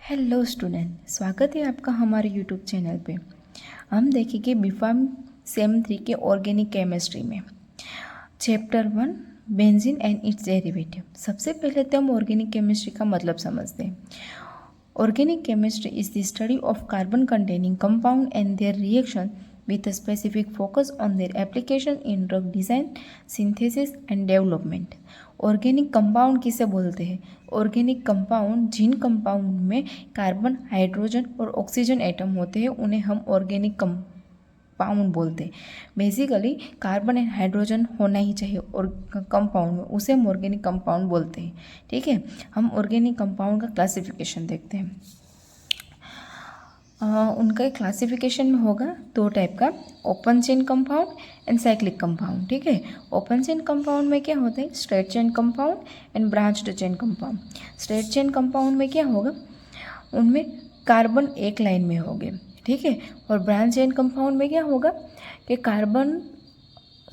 Hello student, स्वागत है आपका हमारे यूट्यूब चैनल पे। हम देखेंगे बीफार्म सेम 3 के ऑर्गेनिक केमिस्ट्री में chapter 1 benzene and it's derivative. सबसे पहले तो हम ऑर्गेनिक केमिस्ट्री का मतलब समझते हैं। Organic chemistry is the study of carbon containing compound and their reaction with a specific focus on their application in drug design, synthesis and development। Organic compound किसे बोलते हैं? ऑर्गेनिक कंपाउंड जिन compound में carbon, hydrogen और oxygen atom होते हैं उन्हें हम organic compound बोलते हैं। बेसिकली कार्बन एंड हाइड्रोजन होना ही चाहिए और कंपाउंड में, उसे हम ऑर्गेनिक कंपाउंड बोलते हैं। ठीक है, हम ऑर्गेनिक कंपाउंड का क्लासिफिकेशन देखते हैं। उनका क्लासिफिकेशन में होगा 2 टाइप का, open chain compound and cyclic compound. ठीक है, ओपन चेन कंपाउंड में क्या होता है? Straight chain compound and branched chain compound. Straight chain compound में क्या होगा? उनमें कार्बन एक लाइन में होंगे। ठीक है, और ब्रांच चेन कंपाउंड में क्या होगा कि कार्बन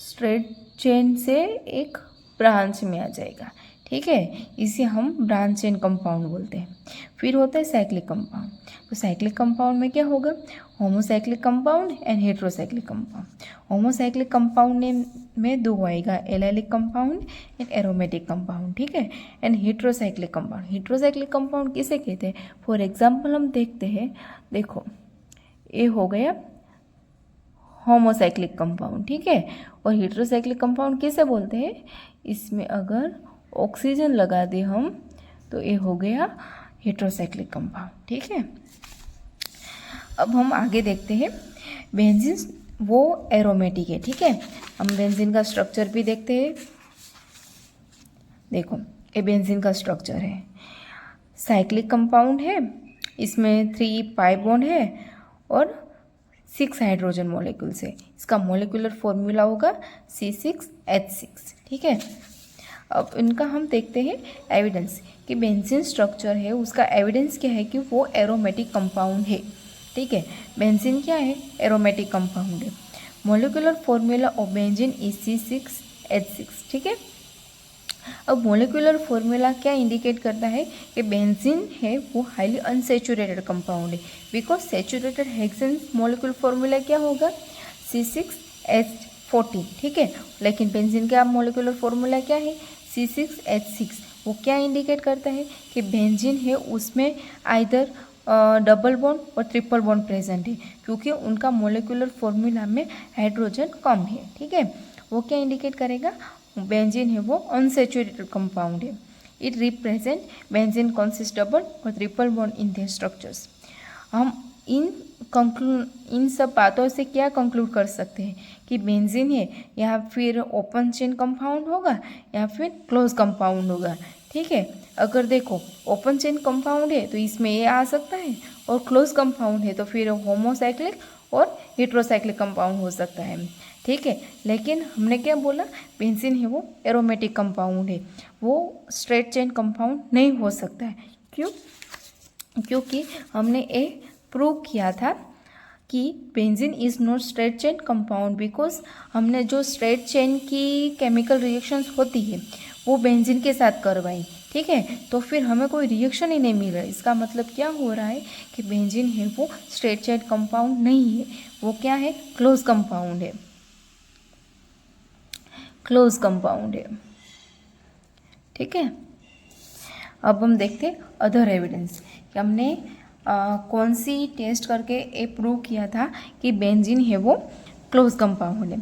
स्ट्रेट चेन से एक ब्रांच में आ जाएगा। ठीक है, इसे हम ब्रांच चेन कंपाउंड बोलते हैं। फिर होता है साइक्लिक कंपाउंड। तो साइक्लिक कंपाउंड में क्या होगा? Homocyclic compound and heterocyclic compound. Homocyclic compound में 2 आएगा, allylic compound and aromatic compound. ठीक है, and heterocyclic compound. Heterocyclic compound किसे कहते हैं? फॉर एग्जाम्पल हम देखते हैं, देखो ये हो गया होमोसाइक्लिक कंपाउंड। ठीक है, और हेट्रोसाइक्लिक कंपाउंड किसे बोलते हैं? इसमें अगर ऑक्सीजन लगा दे हम तो ये हो गया हेट्रोसाइक्लिक कंपाउंड। ठीक है, अब हम आगे देखते हैं। बेंजीन वो एरोमेटिक है। ठीक है, हम बेंजीन का स्ट्रक्चर भी देखते हैं। देखो ये बेंजीन का स्ट्रक्चर है, साइक्लिक कंपाउंड है, इसमें 3 पाई बॉन्ड है और 6 हाइड्रोजन मॉलिक्यूल्स है। इसका मॉलिक्यूलर फॉर्मूला होगा C6H6। ठीक है, अब इनका हम देखते हैं एविडेंस कि बेंजीन स्ट्रक्चर है, उसका एविडेंस क्या है कि वो एरोमेटिक कंपाउंड है। ठीक है, बेंजीन क्या है? एरोमेटिक कंपाउंड है। Molecular formula of benzene is C6H6। ठीक है, अब मॉलिक्यूलर फॉर्मूला क्या इंडिकेट करता है कि बेंजीन है वो हाईली अनसेचुरेटेड कंपाउंड है, because saturated hexane molecular formula क्या होगा? C6H14। ठीक है, लेकिन बेंजीन का मॉलिक्यूलर फॉर्मूला क्या है? C6H6। वो क्या इंडिकेट करता है कि बेंजीन है उसमें आइदर डबल बॉन्ड और ट्रिपल बॉन्ड प्रेजेंट है, क्योंकि उनका मॉलिक्यूलर फॉर्मूला में हाइड्रोजन कम है। ठीक है, वो क्या इंडिकेट करेगा? बेंजीन है वो अनसेचुरेटेड कंपाउंड है। It represent benzene consist double और triple bond in their structures. हम इन सब बातों से क्या कंक्लूड कर सकते हैं कि बेंजीन है या फिर ओपन चेन कंपाउंड होगा या फिर क्लोज कंपाउंड होगा। ठीक है, अगर देखो ओपन चेन कंपाउंड है तो इसमें ये आ सकता है, और क्लोज कंपाउंड है तो फिर होमोसाइक्लिक और हेट्रोसाइक्लिक कंपाउंड हो सकता है। ठीक है, लेकिन हमने क्या बोला? बेंजीन है वो एरोमेटिक कंपाउंड है, वो स्ट्रेट चेन कंपाउंड नहीं हो सकता है। क्यों? क्योंकि हमने ये प्रूव किया था कि benzene is not straight chain compound, because हमने जो स्ट्रेट चेन की केमिकल रिएक्शंस होती है वो बेंजीन के साथ करवाई। ठीक है, तो फिर हमें कोई रिएक्शन ही नहीं मिल रहा है। इसका मतलब क्या हो रहा है कि बेंजीन है वो स्ट्रेट चेन कंपाउंड नहीं है, वो क्या है? क्लोज कंपाउंड है, क्लोज कंपाउंड है। ठीक है, अब हम देखते हैं अदर एविडेंस कि हमने कौन सी टेस्ट करके ये प्रूव किया था कि बेंजीन है वो क्लोज कंपाउंड है।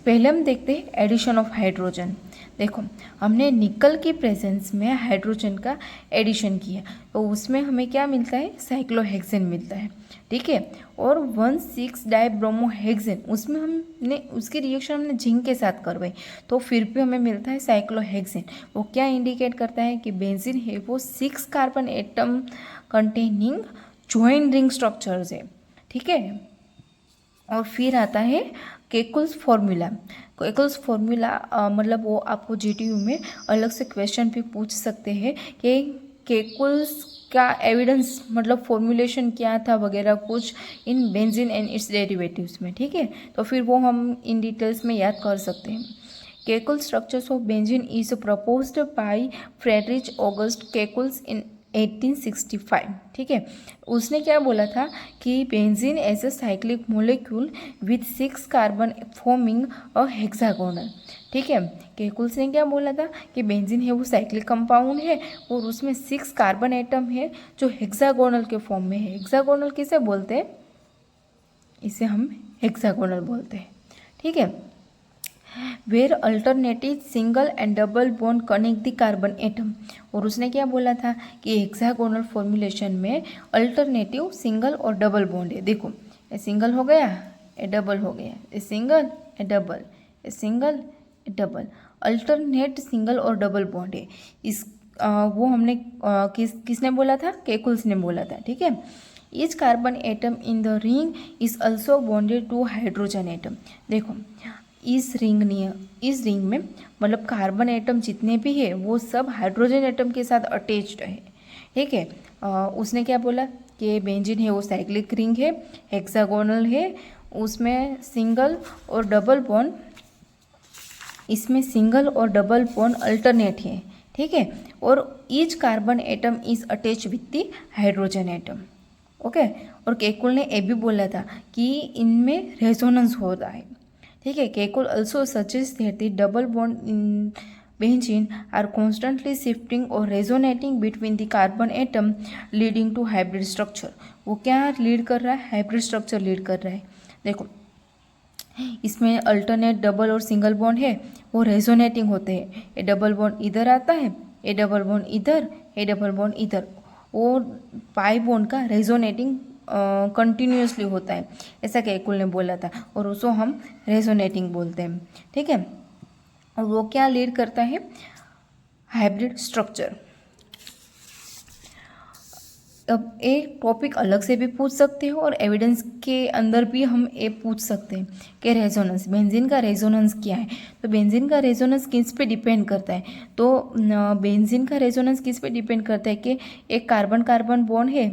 पहले हम देखते हैं एडिशन ऑफ हाइड्रोजन। देखो हमने निकल की प्रेजेंस में हाइड्रोजन का एडिशन किया तो उसमें हमें क्या मिलता है? साइक्लोहेक्सेन मिलता है। ठीक है, और 1,6-डाइब्रोमोहेक्सेन उसमें हमने उसकी रिएक्शन हमने जिंक के साथ करवाई तो फिर भी हमें मिलता है साइक्लोहेक्सेन। वो क्या इंडिकेट करता है कि बेंजीन है वो 6 carbon atom containing join ring structures है। ठीक है, और फिर आता है केकुल्स फॉर्मूला। केकुल्स फॉर्मूला मतलब वो आपको जीटीयू में अलग से क्वेश्चन भी पूछ सकते हैं कि केकुल्स का एविडेंस मतलब फॉर्मूलेशन क्या था वगैरह कुछ in benzene and it's derivatives में। ठीक है, तो फिर वो हम इन डिटेल्स में याद कर सकते हैं। Kekule structures of benzene is proposed by Friedrich August Kekule's in 1865, ठीक है। उसने क्या बोला था कि benzene as a cyclic molecule with 6 carbon forming a hexagonal, ठीक है। केकुल्स ने क्या बोला था कि बेंजीन है वो साइक्लिक कंपाउंड है और उसमें 6 कार्बन एटम है जो हेक्सागोनल के फॉर्म में है। हेक्सागोनल किसे बोलते हैं? इसे हम हेक्सागोनल बोलते हैं, ठीक है। Where alternative single and double bond connect the carbon atom, और उसने क्या बोला था कि हेक्सागोनल फॉर्मुलेशन में अल्टरनेटिव सिंगल और डबल बॉन्ड है। देखो, ये सिंगल हो गया, ये डबल हो गया, ये सिंगल, ये डबल, ये सिंगल, ये डबल, अल्टरनेट सिंगल और डबल बॉन्ड है। इस वो हमने किसने बोला था? केकुल्स ने बोला था, ठीक है। Each carbon atom in the ring is also bonded to hydrogen atom. देखो, इस रिंग में मतलब कार्बन एटम जितने भी है वो सब हाइड्रोजन एटम के साथ अटैच्ड है, ठीक है। उसने क्या बोला कि बेंजीन है वो साइक्लिक रिंग है, हेक्सागोनल है, उसमें सिंगल और डबल बॉन्ड, इसमें सिंगल और डबल बॉन्ड अल्टरनेट है, ठीक है। और each carbon atom is attach with the hydrogen atom, okay. और केकुल ने ये भी बोला था कि इनमें रेजोनेंस होता है, ठीक है। Kekule also suggest that the double bond in benzene are constantly shifting और resonating between the carbon atom leading to hybrid structure. वो क्या लीड कर रहा है? हाइब्रिड स्ट्रक्चर लीड कर रहा है। देखो, इसमें अल्टरनेट डबल और सिंगल बॉन्ड है वो रेजोनेटिंग होते हैं। ये डबल बॉन्ड इधर आता है, ये डबल बॉन्ड इधर, ये डबल बॉन्ड इधर, वो पाई बॉन्ड का रेजोनेटिंग कंटिन्यूसली होता है, ऐसा केकुल ने बोला था, और उसको हम रेजोनेटिंग बोलते हैं, ठीक है। और वो क्या लीड करता है? Hybrid structure. अब एक टॉपिक अलग से भी पूछ सकते हो और एविडेंस के अंदर भी हम ये पूछ सकते हैं कि रेजोनेंस, बेंजीन का रेजोनेंस क्या है। तो बेंजीन का रेजोनेंस किस पे डिपेंड करता है? तो बेंजीन का रेजोनेंस किस पे डिपेंड करता है कि एक कार्बन कार्बन बॉन्ड है,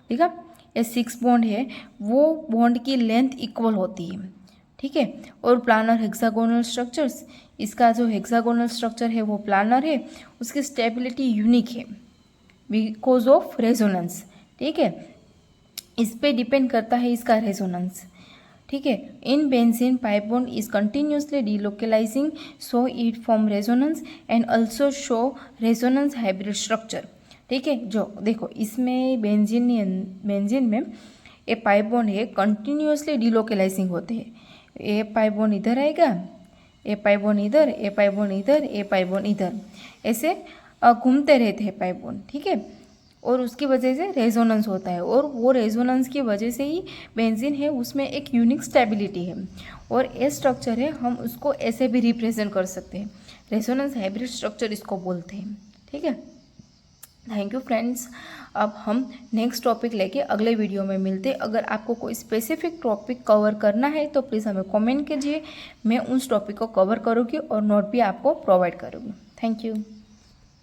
ठीक है, या 6 बॉन्ड है, वो बॉन्ड की लेंथ इक्वल होती है, ठीक है। और प्लानर हेक्सागोनल स्ट्रक्चर्स, इसका जो हेक्सागोनल स्ट्रक्चर है वो प्लानर है, उसकी स्टेबिलिटी यूनिक है बिकॉज ऑफ रेजोनेंस, ठीक है। इस पे डिपेंड करता है इसका रेजोनेंस, ठीक है। In benzene pi bond is continuously delocalising, so it form resonance and also show resonance hybrid structure, ठीक है। जो देखो, इसमें बेंजीन में ये पाई बॉन्ड है कंटिन्यूसली डिलोकलाइजिंग होते हैं। ये पाई बॉन्ड इधर आएगा, ये पाई बॉन्ड इधर, ये पाई बॉन्ड इधर, ये पाई बॉन्ड इधर, ऐसे घूमते रहते हैं पाई बॉन्ड, ठीक है। और उसकी वजह से रेजोनेंस होता है, और वो रेजोनेंस की वजह से ही बेंजीन है उसमें एक यूनिक स्टेबिलिटी है, और ये स्ट्रक्चर है हम उसको ऐसे भी रिप्रेजेंट कर सकते हैं, रेजोनेंस हाइब्रिड स्ट्रक्चर इसको बोलते हैं, ठीक है। Thank you friends. अब हम नेक्स्ट टॉपिक लेके अगले वीडियो में मिलते हैं। अगर आपको कोई स्पेसिफिक टॉपिक कवर करना है तो प्लीज़ हमें कमेंट कीजिए, मैं उस टॉपिक को कवर करूँगी और नोट भी आपको प्रोवाइड करूँगी। Thank you.